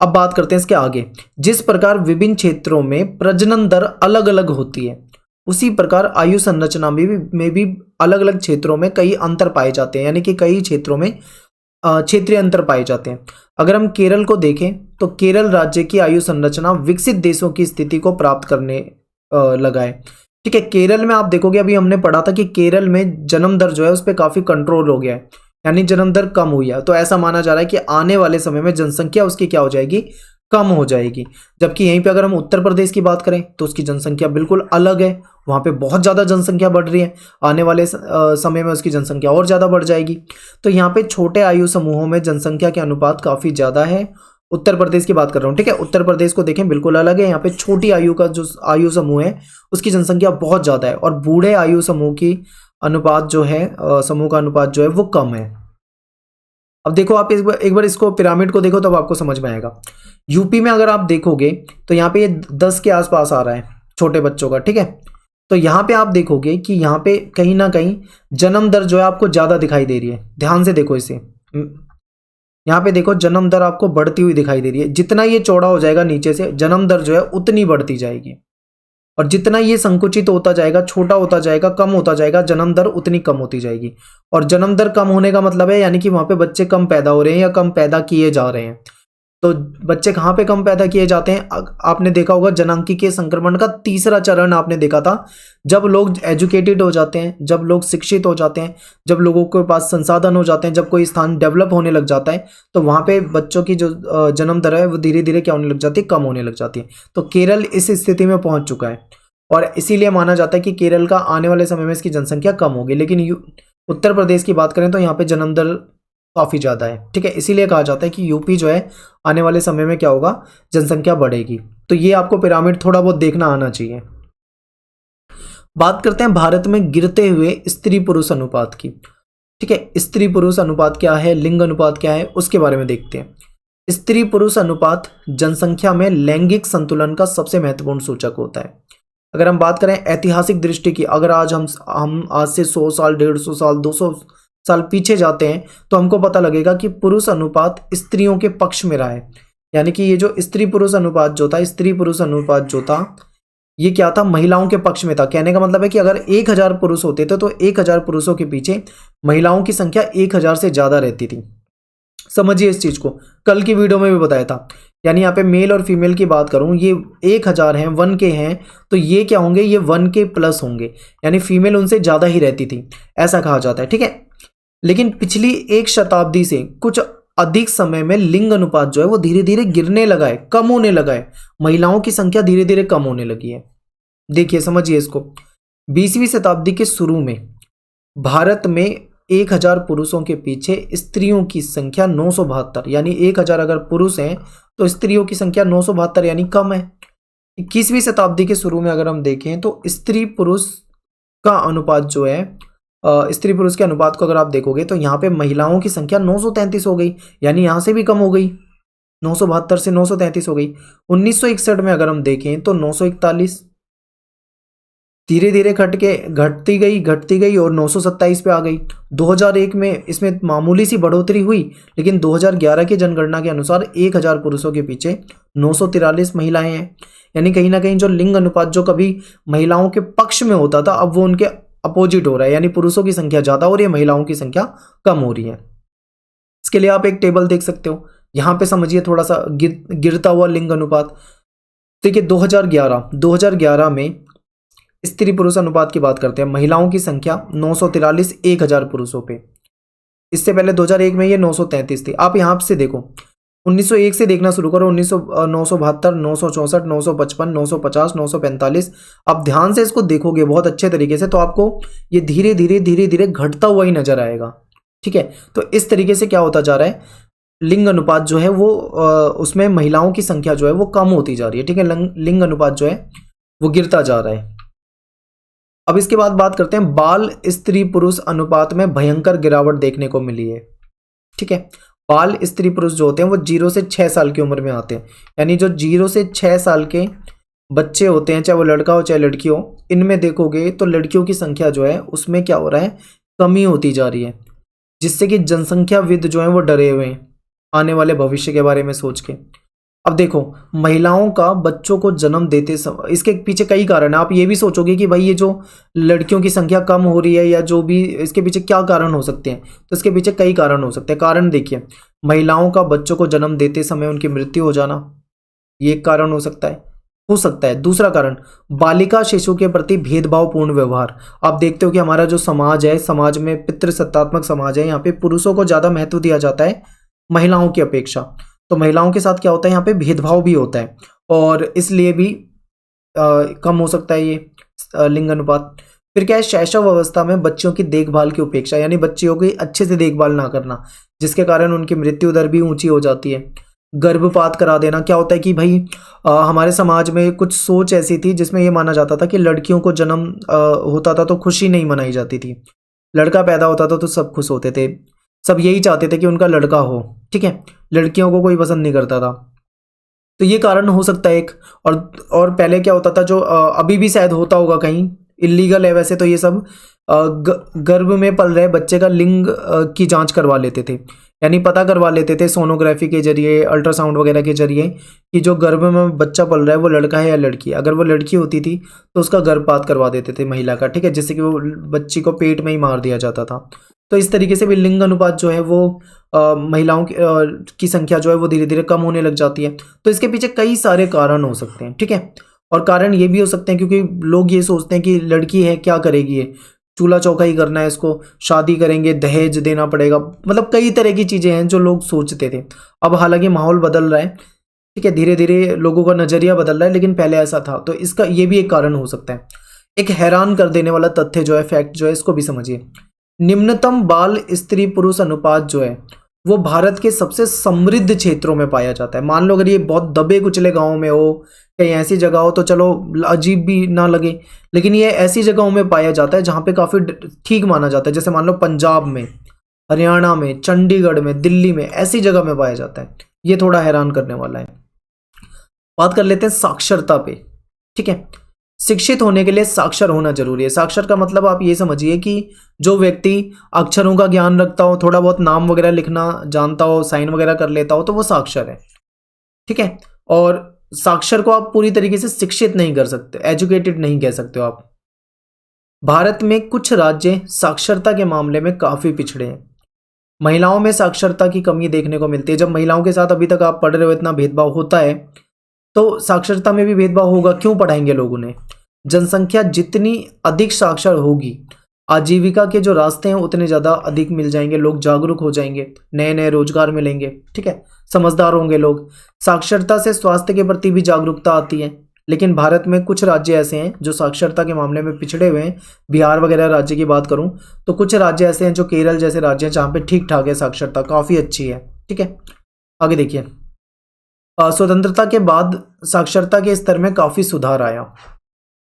अब बात करते हैं इसके आगे। जिस प्रकार विभिन्न क्षेत्रों में प्रजनन दर अलग अलग होती है, उसी प्रकार आयु संरचना में भी अलग अलग क्षेत्रों में कई अंतर पाए जाते हैं, यानी कि कई क्षेत्रों में क्षेत्रीय अंतर पाए जाते हैं। अगर हम केरल को देखें तो केरल राज्य की आयु संरचना विकसित देशों की स्थिति को प्राप्त करने लगा है। ठीक है, केरल में आप देखोगे, अभी हमने पढ़ा था कि केरल में जन्म दर जो है उस पर काफ़ी कंट्रोल हो गया है, यानी जन्म दर कम हुई है, तो ऐसा माना जा रहा है कि आने वाले समय में जनसंख्या उसकी क्या हो जाएगी, कम हो जाएगी। जबकि यहीं पे अगर हम उत्तर प्रदेश की बात करें तो उसकी जनसंख्या बिल्कुल अलग है, वहाँ पे बहुत ज़्यादा जनसंख्या बढ़ रही है, आने वाले समय में उसकी जनसंख्या और ज़्यादा बढ़ जाएगी। तो यहाँ पे छोटे आयु समूहों में जनसंख्या के अनुपात काफ़ी ज़्यादा है। उत्तर प्रदेश की बात कर रहा हूँ, ठीक है। उत्तर प्रदेश को देखें, बिल्कुल अलग है। यहाँ पे छोटी आयु का जो आयु समूह है उसकी जनसंख्या बहुत ज़्यादा है, और बूढ़े आयु समूह की अनुपात जो है, समूह का अनुपात जो है वो कम है। अब देखो आप एक बार इसको पिरामिड को देखो तब आपको समझ में आएगा। यूपी में अगर आप देखोगे तो यहाँ पे ये 10 के आसपास आ रहा है छोटे बच्चों का, ठीक है। तो यहाँ पे आप देखोगे कि यहाँ पे कहीं ना कहीं जन्म दर जो है आपको ज़्यादा दिखाई दे रही है। ध्यान से देखो इसे, यहाँ पे देखो जन्म दर आपको बढ़ती हुई दिखाई दे रही है। जितना ये चौड़ा हो जाएगा नीचे से, जन्म दर जो है उतनी बढ़ती जाएगी, और जितना ये संकुचित होता जाएगा, छोटा होता जाएगा, कम होता जाएगा, जन्म दर उतनी कम होती जाएगी। और जन्म दर कम होने का मतलब है यानी कि वहाँ पे बच्चे कम पैदा हो रहे हैं या कम पैदा किए जा रहे हैं। तो बच्चे कहाँ पे कम पैदा किए जाते हैं? आपने देखा होगा जनांकी संक्रमण का तीसरा चरण आपने देखा था, जब लोग एजुकेटेड हो जाते हैं, जब लोग शिक्षित हो जाते हैं, जब लोगों के पास संसाधन हो जाते हैं, जब कोई स्थान डेवलप होने लग जाता है, तो वहाँ पे बच्चों की जो जन्म दर है वो धीरे धीरे क्या होने लग जाती है, कम होने लग जाती है। तो केरल इस स्थिति में पहुँच चुका है, और इसीलिए माना जाता है कि केरल का आने वाले समय में इसकी जनसंख्या कम होगी। लेकिन उत्तर प्रदेश की बात करें तो यहाँ पे जन्म दर काफ़ी ज़्यादा है, ठीक है। इसीलिए कहा जाता है कि यूपी जो है आने वाले समय में क्या होगा, जनसंख्या बढ़ेगी। तो ये आपको पिरामिड थोड़ा बहुत देखना आना चाहिए। बात करते हैं भारत में गिरते हुए स्त्री पुरुष अनुपात की, ठीक है। स्त्री पुरुष अनुपात क्या है, लिंग अनुपात क्या है, उसके बारे में देखते हैं। स्त्री पुरुष अनुपात जनसंख्या में लैंगिक संतुलन का सबसे महत्वपूर्ण सूचक होता है। अगर हम बात करें ऐतिहासिक दृष्टि की, अगर आज हम आज से 100 साल, 150 साल, 200 साल पीछे जाते हैं तो हमको पता लगेगा कि पुरुष अनुपात स्त्रियों के पक्ष में रहा है। यानी कि ये जो स्त्री पुरुष अनुपात जो था, स्त्री पुरुष अनुपात जो था, ये क्या था, महिलाओं के पक्ष में था। कहने का मतलब है कि अगर 1000 पुरुष होते थे तो 1000 पुरुषों के पीछे महिलाओं की संख्या 1000 से ज़्यादा रहती थी। समझिए इस चीज़ को, कल की वीडियो में भी बताया था। यानी यहाँ पे मेल और फीमेल की बात करूँ, ये 1000 हैं, 1K हैं, तो ये क्या होंगे, ये 1K प्लस होंगे, यानी फीमेल उनसे ज़्यादा ही रहती थी, ऐसा कहा जाता है, ठीक है। लेकिन पिछली एक शताब्दी से कुछ अधिक समय में लिंग अनुपात जो है वो धीरे धीरे गिरने लगा है, कम होने लगा है। महिलाओं की संख्या धीरे धीरे कम होने लगी है। देखिए समझिए इसको, 20वीं शताब्दी के शुरू में भारत में 1000 पुरुषों के पीछे स्त्रियों की संख्या 972, यानी 1000 अगर पुरुष हैं तो स्त्रियों की संख्या 972 यानी कम है। 21वीं शताब्दी के शुरू में अगर हम देखें तो स्त्री पुरुष का अनुपात जो है, स्त्री पुरुष के अनुपात को अगर आप देखोगे तो यहाँ पे महिलाओं की संख्या 933 हो गई, यानी यहाँ से भी कम हो गई, 972 से 933 हो गई। 1961 में अगर हम देखें तो 941, धीरे धीरे घटती गई और 927 पे आ गई। 2001 में इसमें मामूली सी बढ़ोतरी हुई, लेकिन 2011 की जनगणना के अनुसार 1000 पुरुषों के पीछे 943 महिलाएं हैं। यानी कहीं ना कहीं जो लिंग अनुपात जो कभी महिलाओं के पक्ष में होता था, अब वो उनके अपोजिट हो रहा है, यानी पुरुषों की संख्या ज़्यादा हो रही है, महिलाओं की संख्या कम हो रही है। इसके लिए आप एक टेबल देख सकते हो, यहाँ पे समझिए थोड़ा सा गिरता हुआ लिंग अनुपात। देखिए 2011 में स्त्री पुरुष अनुपात की बात करते हैं, महिलाओं की संख्या 943 1000 पुरुषों पे। इससे पहले 2001 में ये 933 थी। आप यहाँ से देखो 1901 से देखना शुरू करो, 972, 964, 955, 950, 945। आप ध्यान से इसको देखोगे बहुत अच्छे तरीके से तो आपको ये धीरे धीरे घटता हुआ ही नजर आएगा, ठीक है। तो इस तरीके से क्या होता जा रहा है, लिंग अनुपात जो है वो उसमें महिलाओं की संख्या जो है वो कम होती जा रही है, ठीक है। लिंग अनुपात जो है वो गिरता जा रहा है। अब इसके बाद बात करते हैं, बाल स्त्री पुरुष अनुपात में भयंकर गिरावट देखने को मिली है, ठीक है। बाल स्त्री पुरुष जो होते हैं वो 0 से 6 साल की उम्र में आते हैं, यानी जो 0 से 6 साल के बच्चे होते हैं, चाहे वो लड़का हो चाहे लड़की हो, इनमें देखोगे तो लड़कियों की संख्या जो है उसमें क्या हो रहा है, कमी होती जा रही है, जिससे कि जनसंख्याविद जो है वो डरे हुए हैं आने वाले भविष्य के बारे में सोच के। अब देखो महिलाओं का बच्चों को जन्म देते समय, इसके पीछे कई कारण है। आप ये भी सोचोगे कि भाई ये जो लड़कियों की संख्या कम हो रही है या जो भी, इसके पीछे क्या कारण हो सकते हैं, तो इसके पीछे कई कारण हो सकते हैं। कारण देखिए, महिलाओं का बच्चों को जन्म देते समय उनकी मृत्यु हो जाना, ये एक कारण हो सकता है। हो सकता है। दूसरा कारण, बालिका शिशु के प्रति भेदभावपूर्ण व्यवहार। आप देखते हो कि हमारा जो समाज है, समाज में पितृसत्तात्मक समाज है, यहाँ पे पुरुषों को ज़्यादा महत्व दिया जाता है महिलाओं की अपेक्षा। तो महिलाओं के साथ क्या होता है, यहाँ पे भेदभाव भी होता है और इसलिए भी कम हो सकता है ये लिंग अनुपात। फिर क्या है, शैशव अवस्था में बच्चों की देखभाल की उपेक्षा, यानी बच्चियों की अच्छे से देखभाल ना करना, जिसके कारण उनकी मृत्यु दर भी ऊंची हो जाती है। गर्भपात करा देना, क्या होता है कि भाई हमारे समाज में कुछ सोच ऐसी थी जिसमें ये माना जाता था कि लड़कियों को जन्म होता था तो खुशी नहीं मनाई जाती थी, लड़का पैदा होता था तो सब खुश होते थे, सब यही चाहते थे कि उनका लड़का हो, ठीक है, लड़कियों को कोई पसंद नहीं करता था। तो ये कारण हो सकता है एक। और पहले क्या होता था, जो अभी भी शायद होता होगा कहीं, इलीगल है वैसे तो ये सब, गर्भ में पल रहे बच्चे का लिंग की जांच करवा लेते थे, यानी पता करवा लेते थे सोनोग्राफी के जरिए, अल्ट्रासाउंड वगैरह के जरिए कि जो गर्भ में बच्चा पल रहा है वो लड़का है या लड़की। अगर वो लड़की होती थी तो उसका गर्भपात करवा देते थे महिला का, ठीक है, जिससे कि वो बच्ची को पेट में ही मार दिया जाता था। तो इस तरीके से भी लिंग अनुपात जो है वो महिलाओं की संख्या जो है वो धीरे धीरे कम होने लग जाती है। तो इसके पीछे कई सारे कारण हो सकते हैं, ठीक है। और कारण ये भी हो सकते हैं क्योंकि लोग ये सोचते हैं कि लड़की है क्या करेगी, ये चूल्हा चौका ही करना है, इसको शादी करेंगे दहेज देना पड़ेगा, मतलब कई तरह की चीज़ें हैं जो लोग सोचते थे। अब हालांकि माहौल बदल रहा है, ठीक है, धीरे धीरे लोगों का नज़रिया बदल रहा है, लेकिन पहले ऐसा था। तो इसका ये भी एक कारण हो सकता है। एक हैरान कर देने वाला तथ्य जो है, फैक्ट जो है, इसको भी समझिए। निम्नतम बाल स्त्री पुरुष अनुपात जो है वो भारत के सबसे समृद्ध क्षेत्रों में पाया जाता है। मान लो अगर ये बहुत दबे कुचले गाँव में हो, कहीं ऐसी जगह हो तो चलो अजीब भी ना लगे, लेकिन ये ऐसी जगहों में पाया जाता है जहाँ पे काफ़ी ठीक माना जाता है। जैसे मान लो पंजाब में, हरियाणा में, चंडीगढ़ में, दिल्ली में, ऐसी जगह में पाया जाता है। ये थोड़ा हैरान करने वाला है। बात कर लेते हैं साक्षरता पे, ठीक है। शिक्षित होने के लिए साक्षर होना जरूरी है। साक्षर का मतलब आप ये समझिए कि जो व्यक्ति अक्षरों का ज्ञान रखता हो, थोड़ा बहुत नाम वगैरह लिखना जानता हो, साइन वगैरह कर लेता हो, तो वो साक्षर है, ठीक है। और साक्षर को आप पूरी तरीके से शिक्षित नहीं कर सकते, एजुकेटेड नहीं कह सकते हो आप। भारत में कुछ राज्य साक्षरता के मामले में काफी पिछड़े हैं। महिलाओं में साक्षरता की कमी देखने को मिलती है। जब महिलाओं के साथ अभी तक आप पढ़ रहे हो, इतना भेदभाव होता है, तो साक्षरता में भी भेदभाव होगा। क्यों पढ़ाएंगे लोग उन्हें? जनसंख्या जितनी अधिक साक्षर होगी, आजीविका के जो रास्ते हैं उतने ज़्यादा अधिक मिल जाएंगे, लोग जागरूक हो जाएंगे, नए नए रोजगार मिलेंगे, ठीक है, समझदार होंगे लोग। साक्षरता से स्वास्थ्य के प्रति भी जागरूकता आती है। लेकिन भारत में कुछ राज्य ऐसे हैं जो साक्षरता के मामले में पिछड़े हुए हैं। बिहार वगैरह राज्य की बात करूं तो कुछ राज्य ऐसे हैं, जो केरल जैसे राज्य हैं, जहाँ पे ठीक ठाक है, साक्षरता काफ़ी अच्छी है, ठीक है। आगे देखिए, स्वतंत्रता के बाद साक्षरता के स्तर में काफ़ी सुधार आया।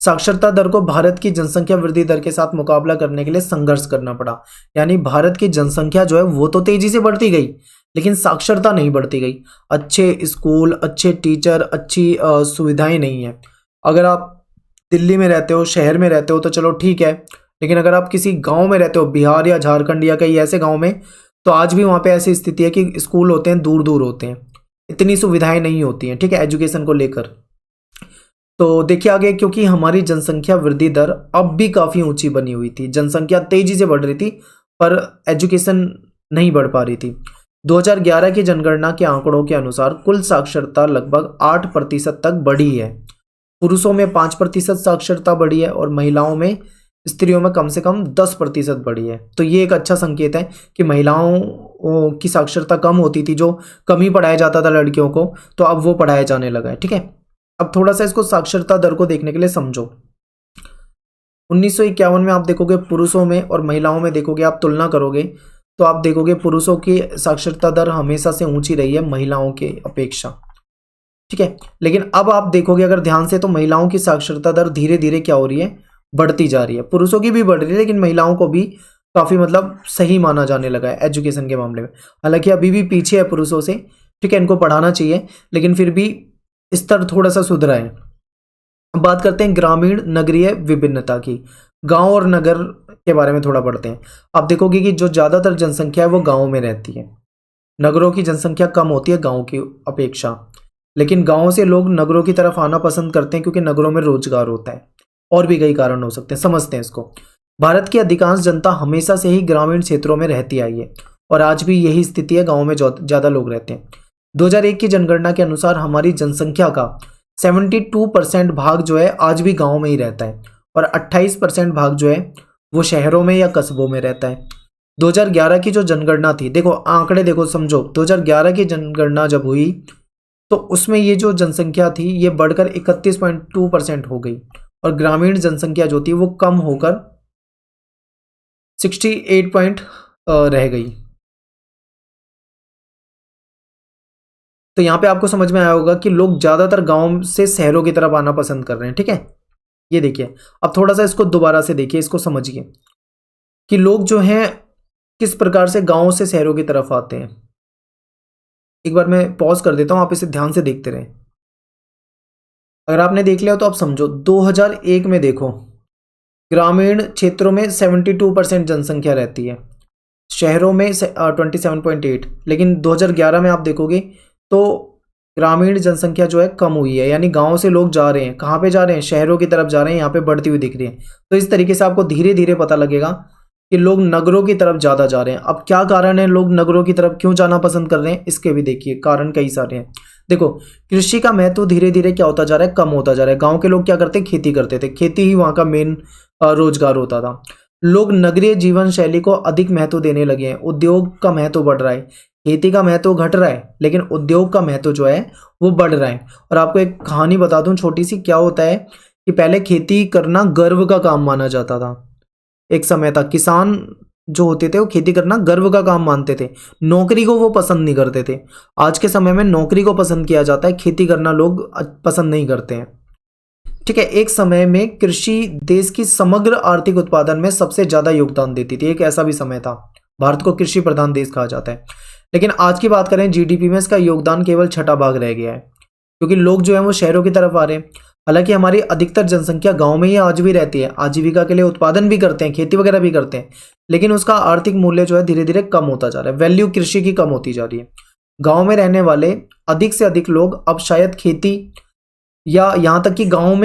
साक्षरता दर को भारत की जनसंख्या वृद्धि दर के साथ मुकाबला करने के लिए संघर्ष करना पड़ा। यानी भारत की जनसंख्या जो है वो तो तेजी से बढ़ती गई, लेकिन साक्षरता नहीं बढ़ती गई। अच्छे स्कूल, अच्छे टीचर, अच्छी सुविधाएं नहीं है। अगर आप दिल्ली में रहते हो, शहर में रहते हो तो चलो ठीक है, लेकिन अगर आप किसी गांव में रहते हो, बिहार या झारखंड या कई ऐसे गांव में, तो आज भी वहाँ पे ऐसी स्थिति है कि स्कूल होते हैं दूर दूर होते हैं, इतनी सुविधाएं नहीं होती हैं, ठीक है, एजुकेशन को लेकर। तो देखिए आगे, क्योंकि हमारी जनसंख्या वृद्धि दर अब भी काफ़ी ऊंची बनी हुई थी, जनसंख्या तेजी से बढ़ रही थी पर एजुकेशन नहीं बढ़ पा रही थी। 2011 की जनगणना के आंकड़ों के अनुसार कुल साक्षरता लगभग 8% तक बढ़ी है। पुरुषों में 5% साक्षरता बढ़ी है और महिलाओं में, स्त्रियों में कम से कम 10% बढ़ी है। तो ये एक अच्छा संकेत है कि महिलाओं की साक्षरता कम होती थी, जो कम ही पढ़ाया जाता था लड़कियों को, तो अब वो पढ़ाया जाने लगा है, ठीक है। अब थोड़ा सा इसको साक्षरता दर को देखने के लिए समझो। 1951 में आप देखोगे पुरुषों में और महिलाओं में देखोगे, आप तुलना करोगे तो आप देखोगे पुरुषों की साक्षरता दर हमेशा से ऊंची रही है महिलाओं के अपेक्षा, ठीक है। लेकिन अब आप देखोगे अगर ध्यान से, तो महिलाओं की साक्षरता दर धीरे धीरे क्या हो रही है, बढ़ती जा रही है। पुरुषों की भी बढ़ रही है, लेकिन महिलाओं को भी काफ़ी मतलब सही माना जाने लगा है एजुकेशन के मामले में। हालांकि अभी भी पीछे है पुरुषों से, ठीक है, इनको पढ़ाना चाहिए, लेकिन फिर भी स्तर थोड़ा सा सुधरा है। अब बात करते हैं ग्रामीण नगरीय विभिन्नता की। गांव और नगर के बारे में थोड़ा पढ़ते हैं। आप देखोगे कि जो ज़्यादातर जनसंख्या है वो गांव में रहती है, नगरों की जनसंख्या कम होती है गांव की अपेक्षा। लेकिन गांव से लोग नगरों की तरफ आना पसंद करते हैं क्योंकि नगरों में रोजगार होता है, और भी कई कारण हो सकते हैं, समझते हैं इसको। भारत की अधिकांश जनता हमेशा से ही ग्रामीण क्षेत्रों में रहती आई है और आज भी यही स्थिति है, गाँव में ज़्यादा लोग रहते हैं। 2001 की जनगणना के अनुसार हमारी जनसंख्या का 72% भाग जो है आज भी गांव में ही रहता है और 28% भाग जो है वो शहरों में या कस्बों में रहता है। 2011 की जो जनगणना थी, देखो आंकड़े देखो समझो, 2011 की जनगणना जब हुई तो उसमें ये जो जनसंख्या थी ये बढ़कर 31.2% हो गई और ग्रामीण जनसंख्या जो थी वो कम होकर 68 पॉइंट रह गई। तो यहाँ पे आपको समझ में आया होगा कि लोग ज्यादातर गांव से शहरों की तरफ आना पसंद कर रहे हैं। ठीक है, ये देखिए, अब थोड़ा सा इसको दोबारा से देखिए, इसको समझिए कि लोग जो हैं किस प्रकार से गांवों से शहरों की तरफ आते हैं। एक बार मैं पॉज कर देता हूं, आप इसे ध्यान से देखते रहें। अगर आपने देख लिया तो आप समझो 2001 में देखो, ग्रामीण क्षेत्रों में 72% जनसंख्या रहती है, शहरों में 27.8, लेकिन 2011 में आप देखोगे तो ग्रामीण जनसंख्या जो है कम हुई है, यानी गांव से लोग जा रहे हैं, कहाँ पे जा रहे हैं, शहरों की तरफ जा रहे हैं, यहाँ पे बढ़ती हुई दिख रही है। तो इस तरीके से आपको धीरे धीरे पता लगेगा कि लोग नगरों की तरफ ज़्यादा जा रहे हैं। अब क्या कारण है, लोग नगरों की तरफ क्यों जाना पसंद कर रहे हैं, इसके भी देखिए कारण कई सारे हैं। देखो, कृषि का महत्व धीरे धीरे क्या होता जा रहा है, कम होता जा रहा है। गाँव के लोग क्या करते हैं, खेती करते थे, खेती ही वहाँ का मेन रोजगार होता था। लोग नगरीय जीवन शैली को अधिक महत्व देने लगे हैं, उद्योग का महत्व बढ़ रहा है, खेती का महत्व घट रहा है लेकिन उद्योग का महत्व जो है वो बढ़ रहा है। और आपको एक कहानी बता दूं छोटी सी, क्या होता है कि पहले खेती करना गर्व का काम माना जाता था। एक समय तक किसान जो होते थे वो खेती करना गर्व का काम मानते थे, नौकरी को वो पसंद नहीं करते थे। आज के समय में नौकरी को पसंद किया जाता है, खेती करना लोग पसंद नहीं करते हैं। ठीक है, एक समय में कृषि देश की समग्र आर्थिक उत्पादन में सबसे ज्यादा योगदान देती थी, एक ऐसा भी समय था। भारत को कृषि प्रधान देश कहा जाता है, लेकिन आज की बात करें जीडीपी में इसका योगदान केवल छठा भाग रह गया है, क्योंकि लोग जो है वो शहरों की तरफ आ रहे हैं। हालांकि हमारी अधिकतर जनसंख्या गांव में ही आज भी रहती है, आजीविका के लिए उत्पादन भी करते हैं, खेती वगैरह भी करते हैं, लेकिन उसका आर्थिक मूल्य जो है धीरे धीरे कम होता जा रहा है, वैल्यू कृषि की कम होती जा रही है। गाँव में रहने वाले अधिक से अधिक लोग अब शायद खेती या यहाँ तक कि गाँव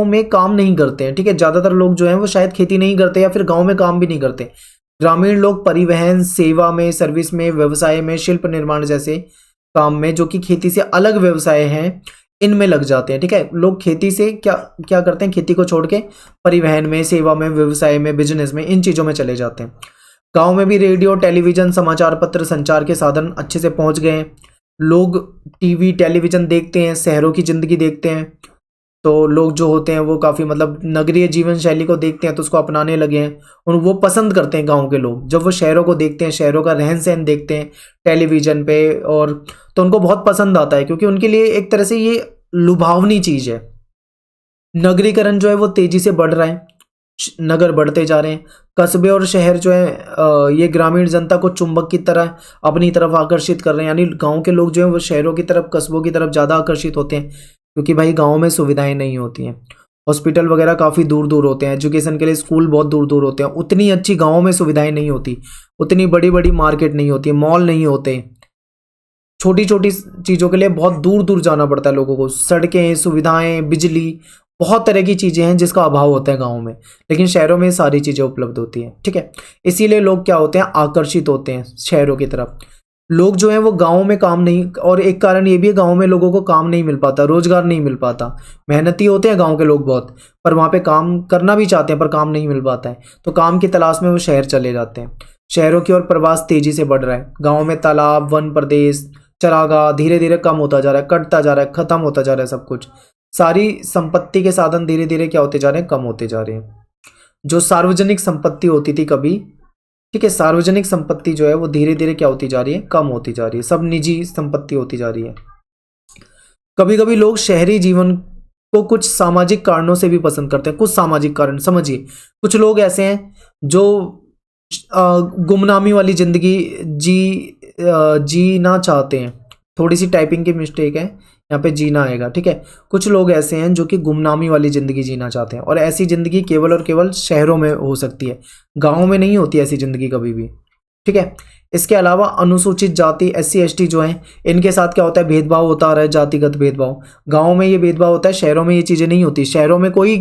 में काम नहीं करते हैं। ठीक है, ज्यादातर लोग जो हैं वो शायद खेती नहीं करते या फिर गाँव में काम भी नहीं करते। ग्रामीण लोग परिवहन सेवा में, सर्विस में, व्यवसाय में, शिल्प निर्माण जैसे काम में, जो कि खेती से अलग व्यवसाय हैं, इनमें लग जाते हैं। ठीक है, लोग खेती से क्या क्या करते हैं, खेती को छोड़ के परिवहन में, सेवा में, व्यवसाय में, बिजनेस में, इन चीजों में चले जाते हैं। गांव में भी रेडियो, टेलीविजन, समाचार पत्र, संचार के साधन अच्छे से पहुंच गए हैं। लोग टीवी टेलीविजन देखते हैं, शहरों की जिंदगी देखते हैं, तो लोग जो होते हैं वो काफ़ी मतलब नगरीय जीवन शैली को देखते हैं तो उसको अपनाने लगे हैं और वो पसंद करते हैं। गांव के लोग जब वो शहरों को देखते हैं, शहरों का रहन सहन देखते हैं टेलीविज़न पे, और तो उनको बहुत पसंद आता है, क्योंकि उनके लिए एक तरह से ये लुभावनी चीज़ है। नगरीकरण जो है वो तेज़ी से बढ़ रहा है, नगर बढ़ते जा रहे हैं। कस्बे और शहर जो है ये ग्रामीण जनता को चुंबक की तरह अपनी तरफ आकर्षित कर रहे हैं, यानी गांव के लोग जो हैं वो शहरों की तरफ, कस्बों की तरफ ज़्यादा आकर्षित होते हैं, क्योंकि भाई गांव में सुविधाएं नहीं होती हैं। हॉस्पिटल वगैरह काफ़ी दूर दूर होते हैं, एजुकेशन के लिए स्कूल बहुत दूर दूर होते हैं, उतनी अच्छी गाँव में सुविधाएं नहीं होती, उतनी बड़ी बड़ी मार्केट नहीं होती, मॉल नहीं होते, छोटी छोटी चीज़ों के लिए बहुत दूर दूर जाना पड़ता है लोगों को। सड़कें, सुविधाएं, बिजली, बहुत तरह की चीज़ें हैं जिसका अभाव होता है गाँव में, लेकिन शहरों में सारी चीज़ें उपलब्ध होती हैं। ठीक है, इसीलिए लोग क्या होते हैं, आकर्षित होते हैं शहरों की तरफ। लोग जो हैं वो गाँव में काम नहीं, और एक कारण ये भी है गाँव में लोगों को काम नहीं मिल पाता, रोजगार नहीं मिल पाता। मेहनती होते हैं गाँव के लोग बहुत, पर वहाँ पे काम करना भी चाहते हैं पर काम नहीं मिल पाता है, तो काम की तलाश में वो शहर चले जाते हैं। शहरों की ओर प्रवास तेजी से बढ़ रहा है। गाँव में तालाब, वन प्रदेश, चरागाह धीरे धीरे कम होता जा रहा है, कटता जा रहा है, खत्म होता जा रहा है सब कुछ। सारी संपत्ति के साधन धीरे धीरे क्या होते जा रहे हैं, कम होते जा रहे हैं। जो सार्वजनिक संपत्ति होती थी कभी, ठीक है, सार्वजनिक संपत्ति जो है वो धीरे धीरे क्या होती जा रही है, कम होती जा रही है, सब निजी संपत्ति होती जा रही है। कभी कभी लोग शहरी जीवन को कुछ सामाजिक कारणों से भी पसंद करते हैं। कुछ सामाजिक कारण समझिए, कुछ लोग ऐसे हैं जो गुमनामी वाली जिंदगी जीना चाहते हैं। थोड़ी सी टाइपिंग की मिस्टेक है, यहाँ पे जीना आएगा। ठीक है, कुछ लोग ऐसे हैं जो कि गुमनामी वाली ज़िंदगी जीना चाहते हैं, और ऐसी ज़िंदगी केवल और केवल शहरों में हो सकती है, गाँव में नहीं होती ऐसी ज़िंदगी कभी भी। ठीक है, इसके अलावा अनुसूचित जाति, SC ST जो हैं, इनके साथ क्या होता है, भेदभाव होता आ रहा है, जातिगत भेदभाव। गाँव में ये भेदभाव होता है, शहरों में ये चीज़ें नहीं होती। शहरों में कोई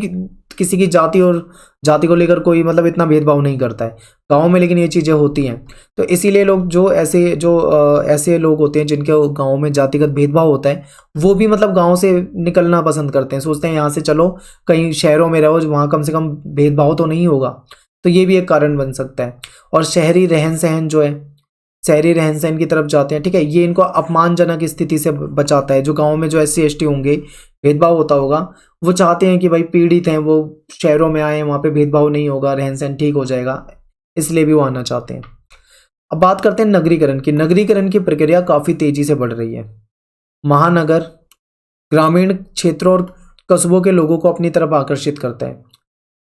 किसी की जाति और जाति को लेकर कोई मतलब इतना भेदभाव नहीं करता है गाँव में, लेकिन ये चीज़ें होती हैं। तो इसीलिए लोग जो ऐसे लोग होते हैं जिनके गाँव में जातिगत भेदभाव होता है, वो भी मतलब गाँव से निकलना पसंद करते हैं, सोचते हैं यहाँ से चलो कहीं शहरों में रहो, वहाँ कम से कम भेदभाव तो नहीं होगा। तो ये भी एक कारण बन सकता है। और शहरी रहन सहन की तरफ जाते हैं, ठीक है, ये इनको अपमानजनक स्थिति से बचाता है। जो गांव में जो SC ST होंगे, भेदभाव होता होगा, वो चाहते हैं कि भाई पीड़ित हैं वो शहरों में आए, वहाँ पे भेदभाव नहीं होगा, रहन सहन ठीक हो जाएगा, इसलिए भी वो आना चाहते हैं। अब बात करते हैं नगरीकरण की। नगरीकरण की प्रक्रिया काफ़ी तेजी से बढ़ रही है। महानगर ग्रामीण क्षेत्रों और कस्बों के लोगों को अपनी तरफ आकर्षित करता है।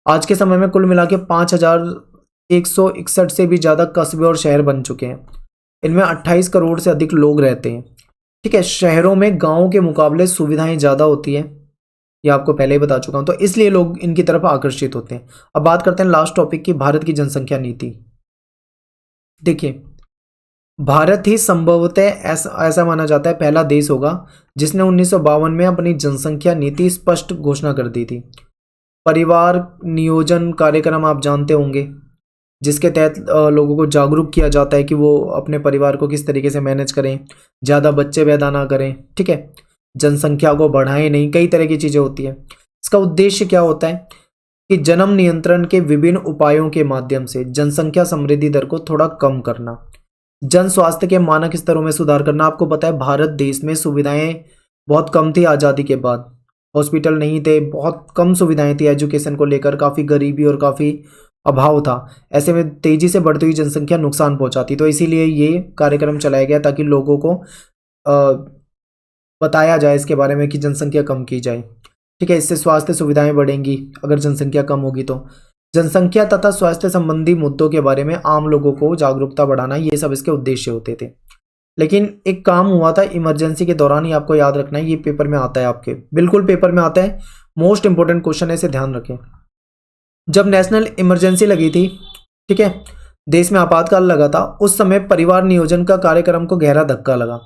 आज के समय में कुल मिला के 5,161 से भी ज़्यादा कस्बे और शहर बन चुके हैं। इनमें 28 करोड़ से अधिक लोग रहते हैं, ठीक है। शहरों में गाँव के मुकाबले सुविधाएं ज़्यादा होती हैं, ये आपको पहले ही बता चुका हूँ, तो इसलिए लोग इनकी तरफ आकर्षित होते हैं। अब बात करते हैं लास्ट टॉपिक की, भारत की जनसंख्या नीति। देखिए, भारत ही संभवतः ऐसा माना जाता है पहला देश होगा जिसने 1952 में अपनी जनसंख्या नीति स्पष्ट घोषणा कर दी थी। परिवार नियोजन कार्यक्रम आप जानते होंगे, जिसके तहत लोगों को जागरूक किया जाता है कि वो अपने परिवार को किस तरीके से मैनेज करें, ज़्यादा बच्चे पैदा ना करें, ठीक है, जनसंख्या को बढ़ाएं नहीं, कई तरह की चीज़ें होती है। इसका उद्देश्य क्या होता है कि जन्म नियंत्रण के विभिन्न उपायों के माध्यम से जनसंख्या समृद्धि दर को थोड़ा कम करना, जन स्वास्थ्य के मानक स्तरों में सुधार करना। आपको पता है भारत देश में सुविधाएं बहुत कम थी आज़ादी के बाद, हॉस्पिटल नहीं थे, बहुत कम सुविधाएं थी, एजुकेशन को लेकर काफ़ी गरीबी और काफ़ी अभाव था। ऐसे में तेज़ी से बढ़ती हुई जनसंख्या नुकसान पहुंचाती, तो इसीलिए ये कार्यक्रम चलाया गया ताकि लोगों को बताया जाए इसके बारे में कि जनसंख्या कम की जाए, ठीक है। इससे स्वास्थ्य सुविधाएं बढ़ेंगी अगर जनसंख्या कम होगी तो। जनसंख्या तथा स्वास्थ्य संबंधी मुद्दों के बारे में आम लोगों को जागरूकता बढ़ाना, ये सब इसके उद्देश्य होते थे। लेकिन एक काम हुआ था इमरजेंसी के दौरान ही, आपको याद रखना है, ये पेपर में आता है, आपके बिल्कुल पेपर में आता है, मोस्ट इंपॉर्टेंट क्वेश्चन है, इसे ध्यान रखें। जब नेशनल इमरजेंसी लगी थी, ठीक है, देश में आपातकाल लगा था, उस समय परिवार नियोजन का कार्यक्रम को गहरा धक्का लगा।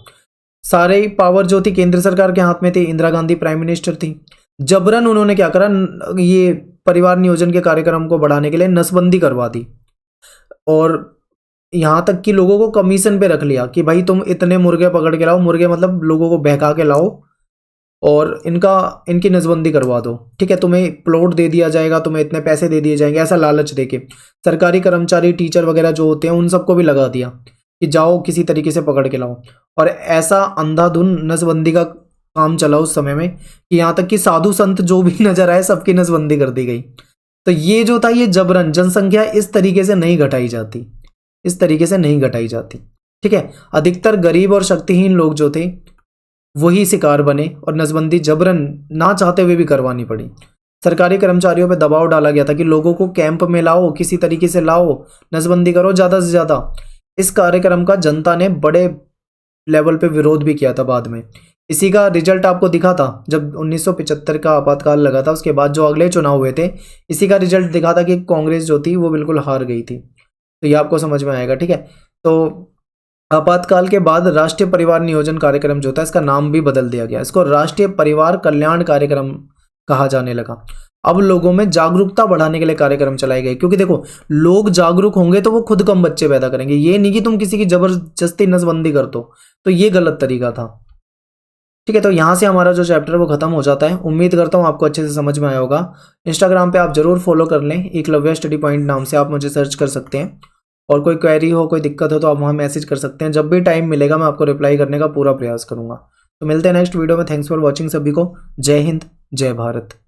सारे पावर जो थी केंद्र सरकार के हाथ में थी, इंदिरा गांधी प्राइम मिनिस्टर थी। जबरन उन्होंने क्या करा, ये परिवार नियोजन के कार्यक्रम को बढ़ाने के लिए नसबंदी करवा दी, और यहाँ तक कि लोगों को कमीशन पे रख लिया कि भाई तुम इतने मुर्गे पकड़ के लाओ, मुर्गे मतलब लोगों को बहका के लाओ, और इनकी नसबंदी करवा दो, ठीक है, तुम्हें प्लॉट दे दिया जाएगा, तुम्हें इतने पैसे दे दिए जाएंगे, ऐसा लालच देके। सरकारी कर्मचारी टीचर वगैरह जो होते हैं उन सबको भी लगा दिया कि जाओ किसी तरीके से पकड़ के लाओ, और ऐसा अंधाधुन नसबंदी का काम चला उस समय में कि यहाँ तक कि साधु संत जो भी नजर आए सबकी नसबंदी कर दी गई। तो ये जो था, ये जबरन, जनसंख्या इस तरीके से नहीं घटाई जाती, इस तरीके से नहीं घटाई जाती, ठीक है। अधिकतर गरीब और शक्तिहीन लोग जो थे वही शिकार बने, और नसबंदी जबरन ना चाहते हुए भी करवानी पड़ी। सरकारी कर्मचारियों पर दबाव डाला गया था कि लोगों को कैंप में लाओ, किसी तरीके से लाओ, नसबंदी करो ज़्यादा से ज़्यादा। इस कार्यक्रम का जनता ने बड़े लेवल पे विरोध भी किया था बाद में। इसी का रिजल्ट आपको दिखा था जब 1975 का आपातकाल लगा था, उसके बाद जो अगले चुनाव हुए थे, इसी का रिजल्ट दिखा था कि कांग्रेस जो थी वो बिल्कुल हार गई थी। तो ये आपको समझ में आएगा, ठीक है। तो आपातकाल के बाद राष्ट्रीय परिवार नियोजन कार्यक्रम जो था, इसका नाम भी बदल दिया गया, इसको राष्ट्रीय परिवार कल्याण कार्यक्रम कहा जाने लगा। अब लोगों में जागरूकता बढ़ाने के लिए कार्यक्रम चलाए गए, क्योंकि देखो लोग जागरूक होंगे तो वो खुद कम बच्चे पैदा करेंगे, ये नहीं कि तुम किसी की जबरदस्ती नसबंदी कर दो, तो ये गलत तरीका था, ठीक है। तो यहाँ से हमारा जो चैप्टर है वो खत्म हो जाता है। उम्मीद करता हूँ आपको अच्छे से समझ में आया होगा। इंस्टाग्राम पे आप जरूर फॉलो कर लें, एकलव्य स्टडी पॉइंट नाम से आप मुझे सर्च कर सकते हैं, और कोई क्वेरी हो, कोई दिक्कत हो तो आप वहाँ मैसेज कर सकते हैं। जब भी टाइम मिलेगा मैं आपको रिप्लाई करने का पूरा प्रयास करूँगा। तो मिलते हैं नेक्स्ट वीडियो में। थैंक्स फॉर वॉचिंग सभी को। जय हिंद, जय भारत।